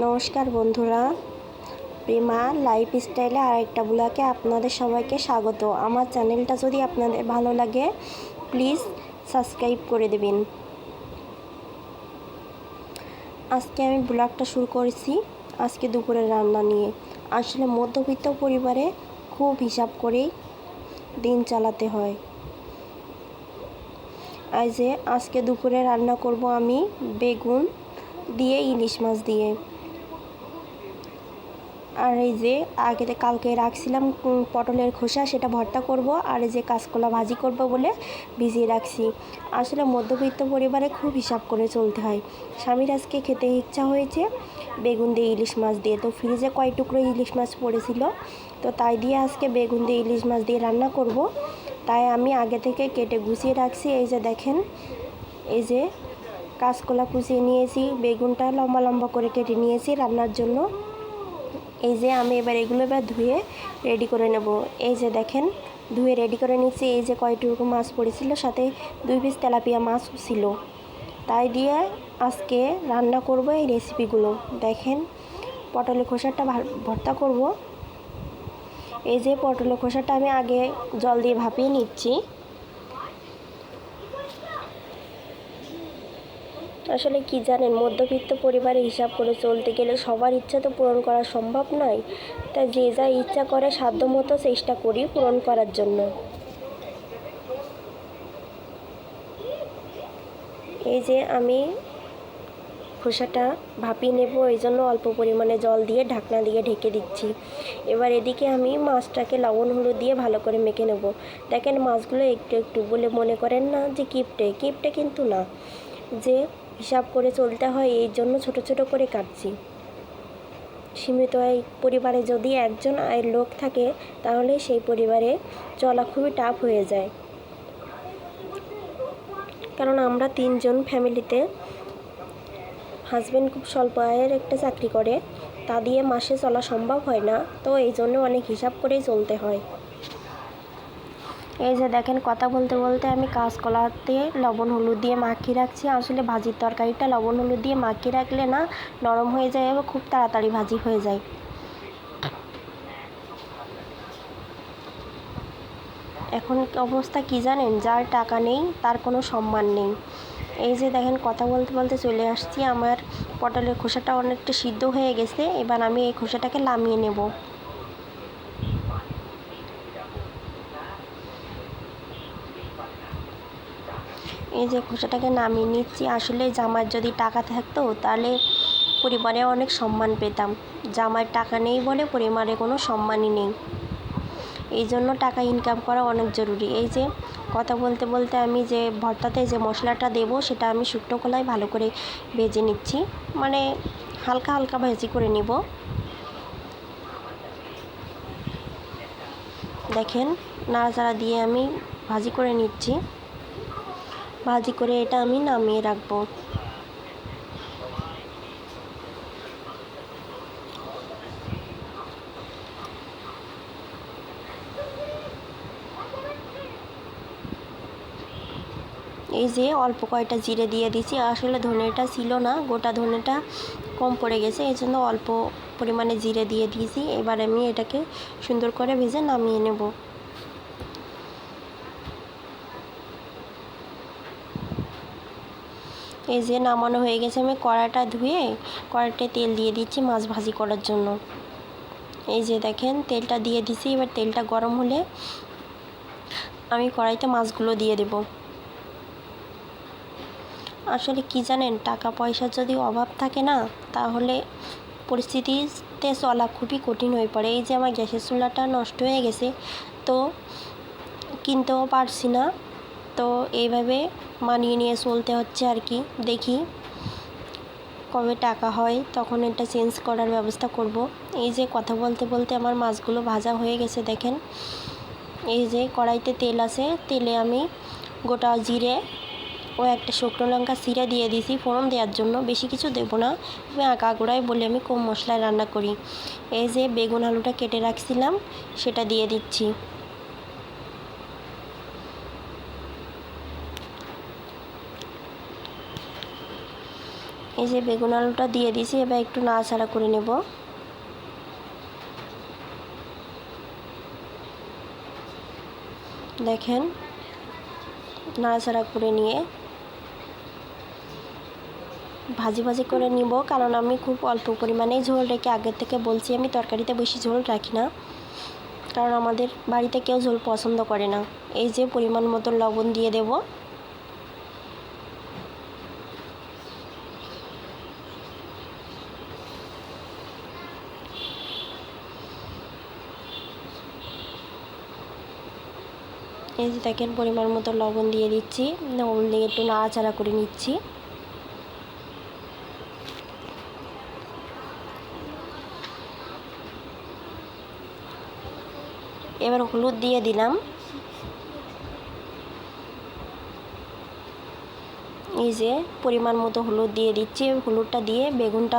নমস্কার বন্ধুরা, প্রেমা লাইফস্টাইলে আরেকটা ব্লগে আপনাদের সবাইকে স্বাগত। আমার চ্যানেলটা যদি আপনাদের ভালো লাগে প্লিজ সাবস্ক্রাইব করে দেবেন। আজকে আমি ব্লগটা শুরু করেছি আজকে দুপুরের রান্না নিয়ে। আসলে মধ্যবিত্ত পরিবারে খুব হিসাব করেই দিন চালাতে হয়। আজকে দুপুরে রান্না করব আমি বেগুন দিয়ে ইলিশ মাছ দিয়ে। আর এই যে কালকে রাখছিলাম পটলের খোসা, সেটা ভর্তা করব। আর এই যে কাঁচকলা ভাজি করব বলে ভিজিয়ে রাখছি। আসলে মধ্যবিত্ত পরিবারে খুব হিসাব করে চলতে হয়। স্বামীর আজকে খেতে ইচ্ছা হয়েছে বেগুন দিয়ে ইলিশ মাছ দিয়ে, তো ফ্রিজে কয় টুকরো ইলিশ মাছ পড়েছিল, তো তাই দিয়ে আজকে বেগুন দিয়ে ইলিশ মাছ দিয়ে রান্না করব। তাই আমি আগে থেকে কেটে গুছিয়ে রাখছি। এই যে দেখেন, এই যে কাঁচকলা কুচিয়ে নিয়েছি, বেগুনটা লম্বা লম্বা করে কেটে নিয়েছি রান্নার জন্য। এই যে আমি এগুলো ধুয়ে রেডি করে নেব। এই যে দেখেন, ধুয়ে রেডি করে নিচ্ছি। এই যে কয়টুকু মাছ পড়েছিল, সাথে 2 পিস তেলাপিয়া মাছও ছিল। তাই দিয়ে আজকে রান্না করব এই রেসিপিগুলো। দেখেন, পটলের খোসাটা ভর্তা করব। এই যে পটলের খোসাটা আমি আগে জল দিয়ে ভাপিয়ে নিচ্ছি। আসলে কি জানেন, মধ্যবিত্ত পরিবারে হিসাব করে চলতে গেলে সবার ইচ্ছা তো পূরণ করা সম্ভব নয়। তাই যে যা ইচ্ছা করে সাধ্যমতো চেষ্টা করি পূরণ করার জন্য। এই যে আমি খোসাটা ভাপিয়ে নেব, এই জন্য অল্প পরিমাণে জল দিয়ে ঢাকনা দিয়ে ঢেকে দিচ্ছি। এবার এদিকে আমি মাছটাকে লবণ হলুদ দিয়ে ভালো করে মেখে নেব। দেখেন, মাছগুলো একটু একটু বলে মনে করেন না যে কিপটে কিন্তু না, যে হিসাব করে চলতে হয়, এই জন্য ছোট ছোট করে কাটছি। সীমিত আয় পরিবারে যদি একজন আয়ের লোক থাকে তাহলে সেই পরিবারে চলা খুবই টাফ হয়ে যায়। কারণ আমরা 3 জন ফ্যামিলিতে, হাজব্যান্ড খুব স্বল্প আয়ের একটা চাকরি করে, তা দিয়ে মাসে চলা সম্ভব হয় না, তো এই জন্য অনেক হিসাব করেই চলতে হয়। এই যে দেখেন, কথা বলতে বলতে আমি কাঁচকলাতে লবণ হলুদ দিয়ে মাখিয়ে রাখছি। আসলে ভাজির তরকারিটা লবণ হলুদ দিয়ে মাখিয়ে রাখলে না নরম হয়ে যায় এবং খুব তাড়াতাড়ি ভাজি হয়ে যায়। এখন অবস্থা কি জানেন, যার টাকা নেই তার কোনো সম্মান নেই। এই যে দেখেন, কথা বলতে বলতে চলে আসছি। আমার পটলের খোসাটা অনেকটা সিদ্ধ হয়ে গেছে। এবার আমি এই খোসাটাকে নামিয়ে নেব। এই যে খোসাটাকে নামিয়ে নিচ্ছি। আসলে জামার যদি টাকা থাকতো তাহলে পরিবারে অনেক সম্মান পেতাম। জামার টাকা নেই বলে পরিবারে কোনো সম্মানই নেই। এই জন্য টাকা ইনকাম করা অনেক জরুরি। এই যে কথা বলতে বলতে আমি যে ভর্তাতে যে মশলাটা দেব সেটা আমি শুকনো খোলায় ভালো করে ভেজে নিচ্ছি, মানে হালকা হালকা ভাজি করে নিব। দেখেন, নাড়াচাড়া দিয়ে আমি ভাজি করে নিচ্ছি। ভাজি করে এটা আমি নামিয়ে রাখবো। এই যে অল্প কয়টা জিরে দিয়ে দিচ্ছি। আসলে ধনেটা ছিল না, গোটা ধনেটা কম পড়ে গেছে, এই জন্য অল্প পরিমাণে জিরে দিয়ে দিয়েছি। এবার আমি এটাকে সুন্দর করে ভেজে নামিয়ে নেব। এই যে নামানো হয়ে গেছে, আমি কড়াটা ধুয়ে কড়াইতে তেল দিয়ে দিচ্ছি মাছ ভাজি করার জন্য। এই যে দেখেন, তেলটা দিয়ে দিছি। এবার তেলটা গরম হলে আমি কড়াইতে মাছগুলো দিয়ে দেব। আসলে কি জানেন, টাকা পয়সার যদি অভাব থাকে না তাহলে পরিস্থিতিতে চলা খুবই কঠিন হয়ে পড়ে। এই যে আমার গ্যাসের চুলাটা নষ্ট হয়ে গেছে, তো কিনতেও পারছি না, তো এইভাবে মানিয়ে নিয়ে চলতে হচ্ছে আর কি। দেখি কবে টাকা হয় তখন এটা চেঞ্জ করার ব্যবস্থা করব। এই যে কথা বলতে বলতে আমার মাছগুলো ভাজা হয়ে গেছে। দেখেন, এই যে কড়াইতে তেল আছে, তেলে আমি গোটা জিরে ও একটা শুকনো লঙ্কা চিড়ে দিয়ে দিয়েছি ফোড়ন দেওয়ার জন্য। বেশি কিছু দেবো না, আমি আগাগোড়ায় বলে আমি কম মশলায় রান্না করি। এই যে বেগুন আলুটা কেটে রাখছিলাম সেটা দিয়ে দিচ্ছি। এই যে বেগুন আলুটা দিয়ে দিয়েছি, এবার একটু নাড়াচাড়া করে নেব। দেখেন নাড়াচাড়া করে নিয়ে ভাজি ভাজি করে নিব, কারণ আমি খুব অল্প পরিমাণেই ঝোল রেখে আগের থেকে বলছি আমি তরকারিতে বেশি ঝোল রাখি না, কারণ আমাদের বাড়িতে কেউ ঝোল পছন্দ করে না। এই যে পরিমাণ মতো লবণ দিয়ে দেব। এই যে দেখেন পরিমাণ মতো লবণ দিয়ে দিচ্ছি, লবণ দিয়ে একটু নাড়াচাড়া করে নিচ্ছি। এবার হলুদ দিয়ে দিলাম। এই যে পরিমাণ মতো হলুদ দিয়ে দিচ্ছি। হলুদটা দিয়ে বেগুনটা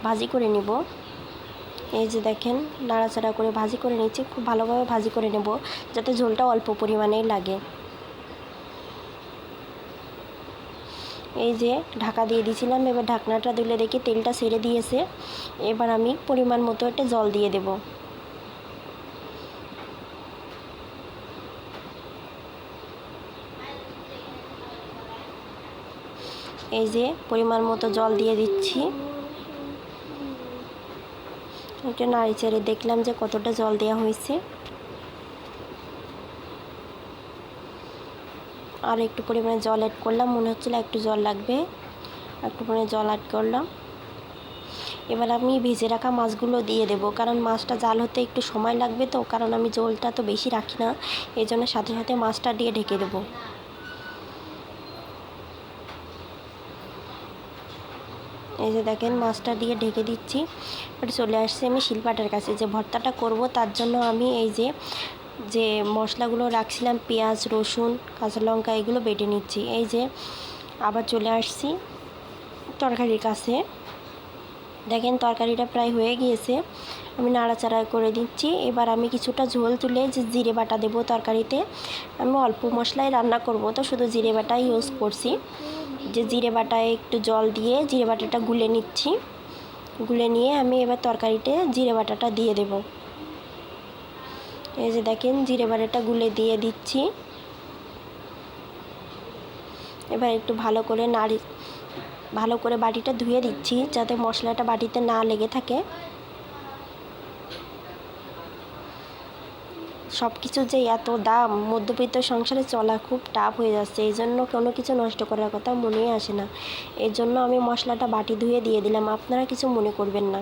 ভাজি করে নিব। এই যে দেখেন নাড়াচাড়া করে ভাজি করে নিচ্ছি, খুব ভালোভাবে ভাজি করে নেব যাতে ঝোলটা অল্প পরিমাণেই লাগে। এই যে ঢাকা দিয়ে দিয়েছিলাম, এবার ঢাকনাটা দিলে দেখি তেলটা ছেড়ে দিয়েছে। এবার আমি পরিমাণ মতো একটা জল দিয়ে দেব। এই যে পরিমাণ মতো জল দিয়ে দিচ্ছি। একটু নাড়ি চেড়ে দেখলাম যে কতটা জল দেওয়া হয়েছে। আর একটু পরিমাণে জল অ্যাড করলাম, মনে হচ্ছিল একটু জল লাগবে, একটু পরিমাণে জল অ্যাড করলাম। এবার আমি ভেজে রাখা মাছগুলো দিয়ে দেব, কারণ মাছটা জাল হতে একটু সময় লাগবে তো, কারণ আমি ঝোলটা তো বেশি রাখি না, এই জন্য সাথে সাথে মাছটা দিয়ে ঢেকে দেবো। এই যে দেখেন মাছটা দিয়ে ঢেকে দিচ্ছি। এবার চলে আসছি আমি শিলপাটার কাছে, যে ভর্তাটা করব তার জন্য আমি এই যে মশলাগুলো রাখছিলাম, পেঁয়াজ রসুন কাঁচা লঙ্কা এগুলো বেটে নিচ্ছি। এই যে আবার চলে আসছি তরকারির কাছে। দেখেন তরকারিটা প্রায় হয়ে গিয়েছে, আমি নাড়াচাড়া করে দিচ্ছি। এবার আমি কিছুটা ঝোল তুলে যে জিরে বাটা দেবো তরকারিতে। আমি অল্প মশলায় রান্না করব তো শুধু জিরে বাটা ইউজ করছি। যে জিরে বাটায় একটু জল দিয়ে জিরে বাটাটা গুলে নিচ্ছি। গুলে নিয়ে আমি এবার তরকারিতে জিরে বাটাটা দিয়ে দেব। এই যে দেখেন জিরে বাটাটা গুলে দিয়ে দিচ্ছি। এবার একটু ভালো করে বাটিটা ধুয়ে দিচ্ছি যাতে মশলাটা বাটিতে না লেগে থাকে। সব কিছু যে এত দাম, মধ্যবিত্ত সংসারে চলা খুব টাফ হয়ে যাচ্ছে, এই জন্য কোনো কিছু নষ্ট করার কথা মনেই আসে না। এর জন্য আমি মশলাটা বাটি ধুয়ে দিয়ে দিলাম, আপনারা কিছু মনে করবেন না।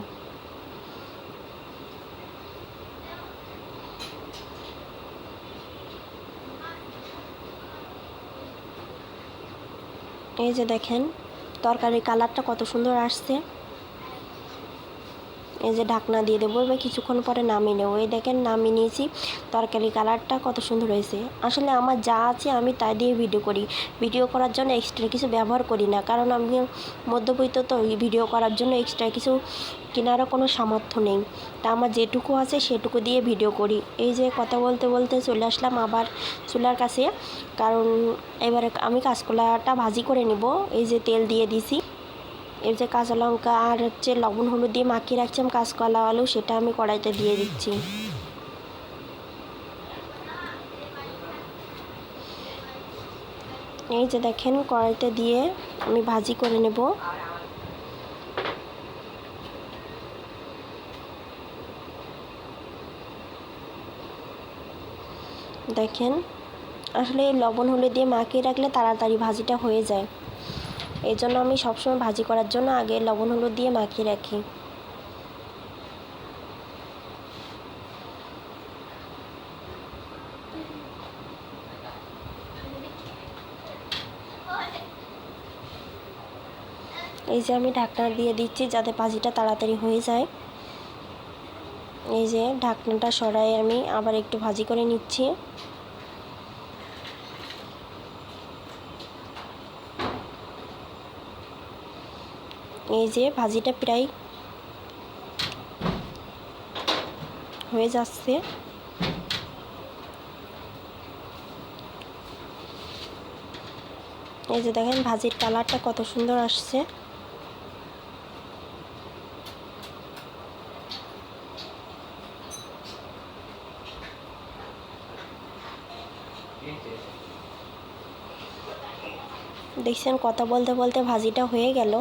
এই যে দেখেন তরকারির কালারটা কত সুন্দর আসছে। এই যে ঢাকনা দিয়ে দেবো, এবার কিছুক্ষণ পরে নামিয়ে নেবো। এই দেখেন নামিয়ে নিয়েছি, তরকারি কালারটা কত সুন্দর হয়েছে। আসলে আমার যা আছে আমি তাই দিয়ে ভিডিও করার জন্য এক্সট্রা কিছু ব্যবহার করি না, কারণ আমি মধ্যবিত্ত তো ভিডিও করার জন্য এক্সট্রা কিছু কেনারও কোনো সামর্থ্য নেই। তা আমার যেটুকু আছে সেটুকু দিয়ে ভিডিও করি। এই যে কথা বলতে বলতে চলে আসলাম আবার চুলার কাছে, কারণ এবারে আমি কাঁচকলাটা ভাজি করে নিব। এই যে তেল দিয়ে দিছি, এর যে কাঁচা লঙ্কা আর লবণ হলুদ দিয়ে মাখিয়ে রাখছিলাম কাঁচকলা আলু, সেটা আমি কড়াইতে দিয়ে দিচ্ছি। এই যে দেখেন কড়াইতে দিয়ে আমি ভাজি করে নেব। দেখেন আসলে লবণ হলুদ দিয়ে মাখিয়ে রাখলে তাড়াতাড়ি ভাজিটা হয়ে যায়, এই জন্য আমি সবসময় ভাজি করার জন্য আগে লবণ হলুদ দিয়ে মাখিয়ে রাখি। এই যে আমি ঢাকনা দিয়ে দিচ্ছি যাতে ভাজিটা তাড়াতাড়ি হয়ে যায়। এই যে ঢাকনাটা সরাই আমি আবার একটু ভাজি করে নিচ্ছি। এই যে ভাজিটা প্রায় হয়ে যাচ্ছে। এই যে দেখেন ভাজির কালারটা কত সুন্দর আসছে। দেখছেন কথা বলতে বলতে ভাজিটা হয়ে গেল।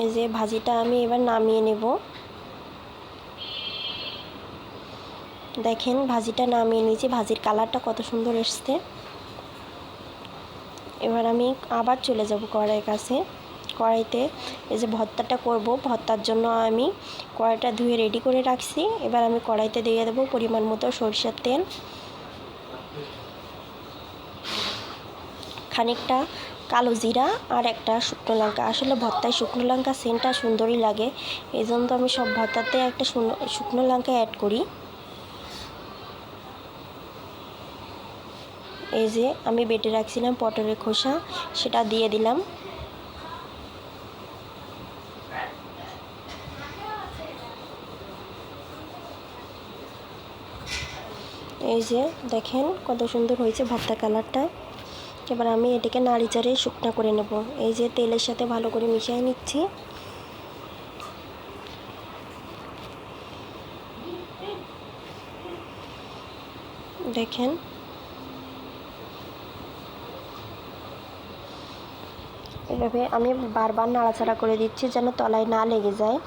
এই যে ভাজিটা আমি এবার নামিয়ে নেব। দেখেন ভাজিটা নামিয়ে নিয়েছি, ভাজির কালারটা কত সুন্দর এসছে। এবার আমি আবার চলে যাব কড়াইয়ের কাছে। কড়াইতে এই যে ভর্তাটা করব, ভর্তার জন্য আমি কড়াইটা ধুয়ে রেডি করে রাখছি। এবার আমি কড়াইতে দিয়ে দেবো পরিমাণ মতো সরষের তেল, খানিকটা কালো জিরা আর একটা শুকনো লঙ্কা। আসলে ভর্তায় শুকনো লঙ্কা সেন্টটা সুন্দরই লাগে, এই জন্য তো আমি সব ভর্তাতে একটা শুকনো লঙ্কা অ্যাড করি। এই যে আমি বেটে রাখছিলাম পটলের খোসা, সেটা দিয়ে দিলাম। এই যে দেখেন কত সুন্দর হয়েছে ভর্তা কালারটা। এবার আমি এটাকে নাড়িচাড়ে শুকনো করে নেব। এই যে তেলের সাথে ভালো করে মিশিয়ে নিচ্ছি। দেখেন এভাবে আমি বারবার নাড়াচাড়া করে দিচ্ছি যেন তলায় না লেগে যায়।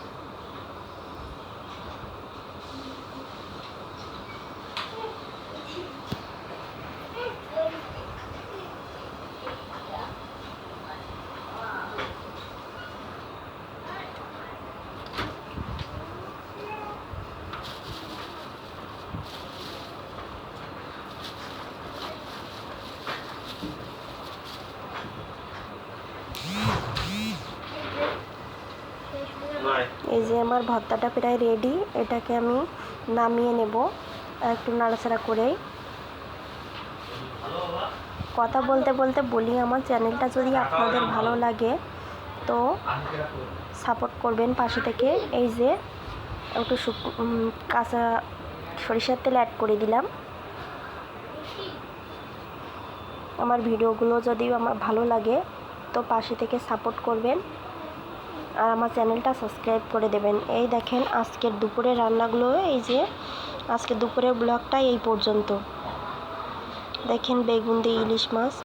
এই যে আমার ভর্তাটা প্রায় রেডি, এটাকে আমি নামিয়ে নেব একটু নাড়াচাড়া করেই। কথা বলতে বলতে বলি, আমার চ্যানেলটা যদি আপনাদের ভালো লাগে তো সাপোর্ট করবেন পাশে থেকে। এই যে একটু কাঁচা সরিষার তেল অ্যাড করে দিলাম। আমার ভিডিওগুলো যদি আমার ভালো লাগে তো পাশে থেকে সাপোর্ট করবেন আর আমার চ্যানেলটা সাবস্ক্রাইব করে দেবেন। এই দেখেন আজকের দুপুরের রান্নাগুলো, এই যে আজকের দুপুরের ব্লগটা এই পর্যন্ত। দেখেন বেগুন দিয়ে ইলিশ মাছ।